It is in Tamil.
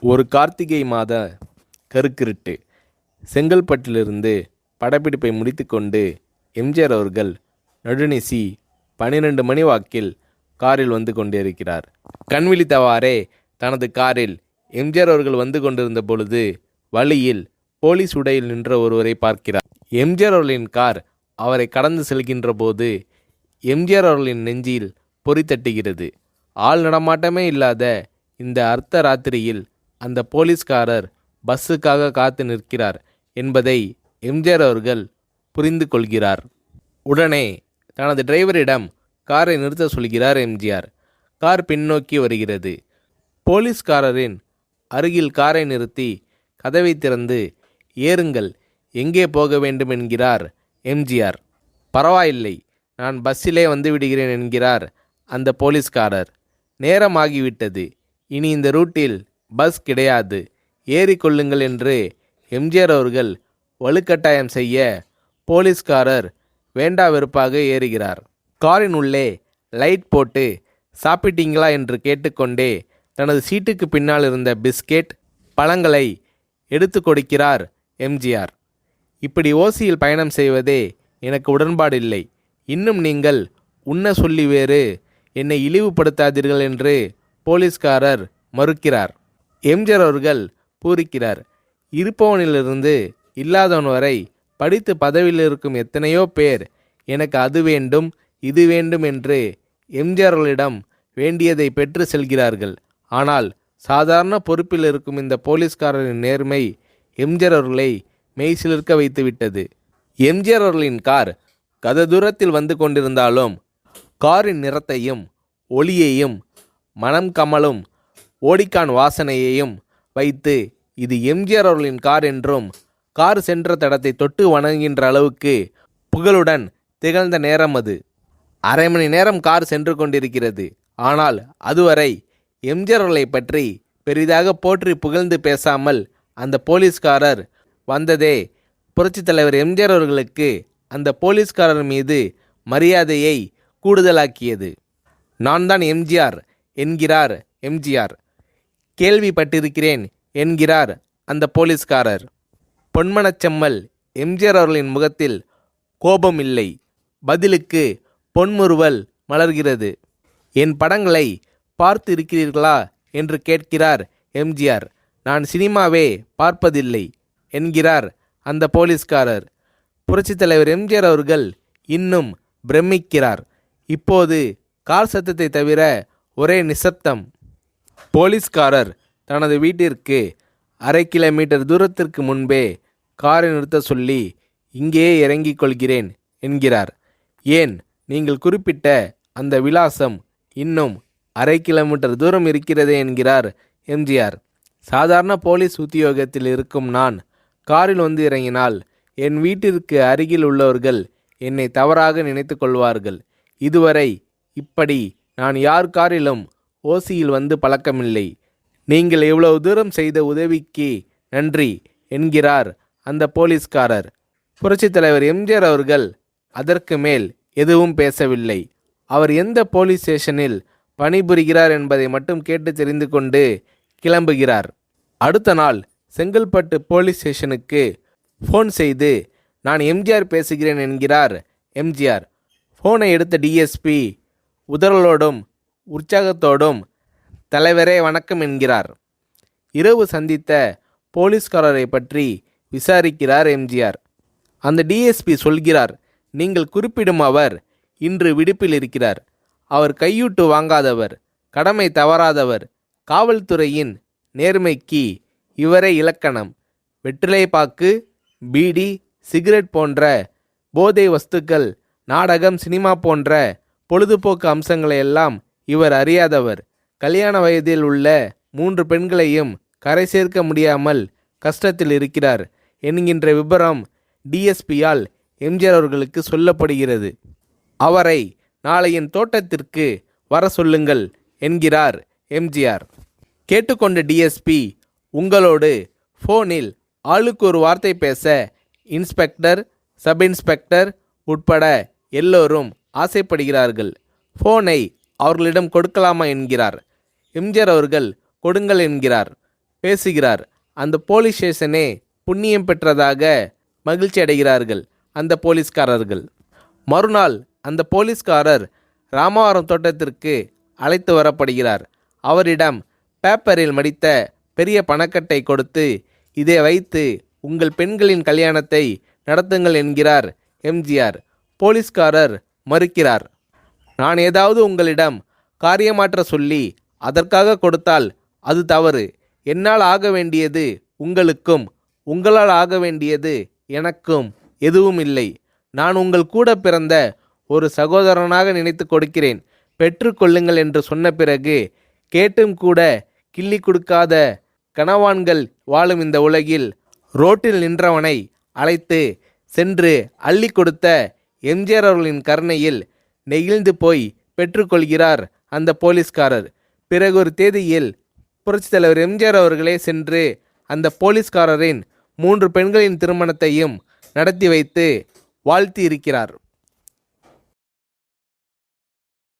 ஒரு கார்த்திகை மாத கருக்கிருட்டு. செங்கல்பட்டிலிருந்து படப்பிடிப்பை முடித்துக்கொண்டு எம்ஜிஆர் அவர்கள் நடுநிசி 12 மணி வாக்கில் காரில் வந்து கொண்டிருக்கிறார். கண் விழித்தவாறே தனது காரில் எம்ஜிஆர் அவர்கள் வந்து கொண்டிருந்த பொழுது வழியில் போலீஸ் உடையில் நின்ற ஒருவரை பார்க்கிறார். எம்ஜிஆர் அவர்களின் கார் அவரை கடந்து செல்கின்ற போது எம்ஜிஆர் அவர்களின் நெஞ்சில் பொறி தட்டுகிறது. ஆள் நடமாட்டமே இல்லாத இந்த அர்த்த ராத்திரியில் அந்த போலீஸ்காரர் பஸ்ஸுக்காக காத்து நிற்கிறார் என்பதை எம்ஜிஆர் அவர்கள் புரிந்து கொள்கிறார். உடனே தனது டிரைவரிடம் காரை நிறுத்த சொல்கிறார் எம்ஜிஆர். கார் பின்னோக்கி வருகிறது. போலீஸ்காரரின் அருகில் காரை நிறுத்தி கதவை திறந்து ஏறுங்கள், எங்கே போக வேண்டும் என்கிறார் எம்ஜிஆர். பரவாயில்லை, நான் பஸ்ஸிலே வந்து விடுகிறேன் என்கிறார் அந்த போலீஸ்காரர். நேரமாகிவிட்டது, இனி இந்த ரூட்டில் பஸ் கிடையாது, ஏறிக்கொள்ளுங்கள் என்று எம்ஜிஆர் அவர்கள் வலுக்கட்டாயம் செய்ய போலீஸ்காரர் வேண்டா வெறுப்பாக ஏறுகிறார். காரின் உள்ளே லைட் போட்டு சாப்பிட்டீங்களா என்று கேட்டுக்கொண்டே தனது சீட்டுக்கு பின்னால் இருந்த பிஸ்கெட் பழங்களை எடுத்து கொடுக்கிறார் எம்ஜிஆர். இப்படி ஓசியில் பயணம் செய்வதே எனக்கு உடன்பாடில்லை. இன்னும் நீங்கள் உண்ண சொல்லி வேறு என்னை இழிவுபடுத்தாதீர்கள் என்று போலீஸ்காரர் மறுக்கிறார். எம்ஜிஆர் அவர்கள் பூரிக்கிறார். இருப்பவனிலிருந்து இல்லாதவன் வரை படித்து பதவியில் இருக்கும் எத்தனையோ பேர் எனக்கு அது வேண்டும் இது வேண்டும் என்று எம்ஜிஆர் அவர்களிடம் வேண்டியதை பெற்று செல்கிறார்கள். ஆனால் சாதாரண பொறுப்பில் இருக்கும் இந்த போலீஸ்காரரின் நேர்மை எம்ஜிஆர் அவர்களை மெய்சிலிர்க்க வைத்துவிட்டது. எம்ஜிஆர் அவர்களின் கார் கத தூரத்தில் வந்து கொண்டிருந்தாலும் காரின் நிறத்தையும் ஒளியையும் மனம் கமலும் ஓடிக்கான் வாசனையையும் வைத்து இது எம்ஜிஆர் அவர்களின் கார் என்றும் கார் சென்ற தடத்தை தொட்டு வணங்குகின்ற அளவுக்கு புகழுடன் திகழ்ந்த நேரம் அது. அரை மணி நேரம் கார் சென்று கொண்டிருக்கிறது. ஆனால் அதுவரை எம்ஜிஆர் அவர்களை பற்றி பெரிதாக போற்றி புகழ்ந்து பேசாமல் அந்த போலீஸ்காரர் வந்ததே புரட்சித் தலைவர் எம்ஜிஆர் அவர்களுக்கு அந்த போலீஸ்காரர் மீது மரியாதையை கூடுதலாக்கியது. நான் தான் எம்ஜிஆர் என்கிறார் எம்ஜிஆர். கேள்விப்பட்டிருக்கிறேன் என்கிறார் அந்த போலீஸ்காரர். பொன்மனச்செம்மல் எம்ஜிஆர் அவர்களின் முகத்தில் கோபம் இல்லை, பதிலுக்கு பொன்முறுவல் மலர்கிறது. என் படங்களை பார்த்து இருக்கிறீர்களா என்று கேட்கிறார் எம்ஜிஆர். நான் சினிமாவே பார்ப்பதில்லை என்கிறார் அந்த போலீஸ்காரர். புரட்சித் தலைவர் எம்ஜிஆர் அவர்கள் இன்னும் பிரமிக்கிறார். இப்போது கார் சத்தத்தை தவிர ஒரே நிசப்தம். போலீஸ்காரர் தனது வீட்டிற்கு 1/2 கிலோமீட்டர் தூரத்திற்கு முன்பே காரை நிறுத்த சொல்லி இங்கேயே இறங்கிக் கொள்கிறேன் என்கிறார். ஏன், நீங்கள் குறிப்பிட்ட அந்த விலாசம் இன்னும் 1/2 கிலோமீட்டர் தூரம் இருக்கிறதே என்கிறார் எம்ஜிஆர். சாதாரண போலீஸ் உத்தியோகத்தில் இருக்கும் நான் காரில் வந்து இறங்கினால் என் வீட்டிற்கு அருகில் உள்ளவர்கள் என்னை தவறாக நினைத்து கொள்வார்கள். இதுவரை இப்படி நான் யார் காரிலும் ஓசியில் வந்து பழக்கமில்லை. நீங்கள் இவ்வளவு தூரம் செய்த உதவிக்கு நன்றி என்கிறார் அந்த போலீஸ்காரர். புரட்சித் தலைவர் எம்ஜிஆர் அவர்கள் அதற்கு மேல் எதுவும் பேசவில்லை. அவர் எந்த போலீஸ் ஸ்டேஷனில் பணிபுரிகிறார் என்பதை மட்டும் கேட்டு தெரிந்து கொண்டு கிளம்புகிறார். அடுத்த நாள் செங்கல்பட்டு போலீஸ் ஸ்டேஷனுக்கு ஃபோன் செய்து நான் எம்ஜிஆர் பேசுகிறேன் என்கிறார் எம்ஜிஆர். ஃபோனை எடுத்த டிஎஸ்பி உதறலோடும் உற்சாகத்தோடும் தலைவரே வணக்கம் என்கிறார். இரவு சந்தித்த போலீஸ்காரரை பற்றி விசாரிக்கிறார் எம்ஜிஆர். அந்த டிஎஸ்பி சொல்கிறார், நீங்கள் குறிப்பிடும் அவர் இன்று விடுப்பில் இருக்கிறார். அவர் கையூட்டு வாங்காதவர், கடமை தவறாதவர், காவல்துறையின் நேர்மைக்கு இவரே இலக்கணம். வெற்றிலை பாக்கு, பீடி, சிகரெட் போன்ற போதை வஸ்துக்கள், நாடகம், சினிமா போன்ற பொழுதுபோக்கு அம்சங்களையெல்லாம் இவர் அறியாதவர். கல்யாண வயதில் உள்ள 3 பெண்களையும் கரை சேர்க்க முடியாமல் கஷ்டத்தில் இருக்கிறார் என்கின்ற விபரம் டிஎஸ்பியால் எம்ஜிஆர் அவர்களுக்கு சொல்லப்படுகிறது. அவரை நாளை என் தோட்டத்திற்கு வர சொல்லுங்கள் என்கிறார் எம்ஜிஆர். கேட்டுக்கொண்ட டிஎஸ்பி உங்களோடு ஃபோனில் ஆளுக்கு ஒரு வார்த்தை பேச இன்ஸ்பெக்டர், சப் இன்ஸ்பெக்டர் உட்பட எல்லோரும் ஆசைப்படுகிறார்கள். ஃபோனை அவர்களிடம் கொடுக்கலாமா என்கிறார். எம்ஜிஆர் அவர்கள் கொடுங்கள் என்கிறார். பேசுகிறார். அந்த போலீஸ் ஸ்டேஷனே புண்ணியம் பெற்றதாக மகிழ்ச்சி அடைகிறார்கள் அந்த போலீஸ்காரர்கள். மறுநாள் அந்த போலீஸ்காரர் ராமவரம் தோட்டத்திற்கு அழைத்து வரப்படுகிறார். அவரிடம் பேப்பரில் மடித்த பெரிய பணக்கட்டை கொடுத்து, இதை வைத்து உங்கள் பெண்களின் கல்யாணத்தை நடத்துங்கள் என்கிறார் எம்ஜிஆர். போலீஸ்காரர் மறுக்கிறார். நான் ஏதாவது உங்களிடம் காரியமாற்ற சொல்லி அதற்காக கொடுத்தால் அது தவறு. என்னால் ஆக வேண்டியது உங்களுக்கும், உங்களால் ஆக வேண்டியது எனக்கும் எதுவும் இல்லை. நான் உங்கள் கூட பிறந்த ஒரு சகோதரனாக நினைத்து கொடுக்கிறேன், பெற்றுக்கொள்ளுங்கள் என்று சொன்ன பிறகு கேட்டும் கூட கிள்ளி கொடுக்காத கனவான்கள் வாழும் இந்த உலகில் ரோட்டில் நின்றவனை அழைத்து சென்று அள்ளி கொடுத்த எம்ஜிஆர் அவர்களின் கருணையில் நெகிழ்ந்து போய் பெற்றுக்கொள்கிறார் அந்த போலீஸ்காரர். பிறகு ஒரு தேதியில் புரட்சித் தலைவர் எம்ஜிஆர் அவர்களே சென்று அந்த போலீஸ்காரரின் 3 பெண்களின் திருமணத்தையும் நடத்தி வைத்து வாழ்த்தி இருக்கிறார்.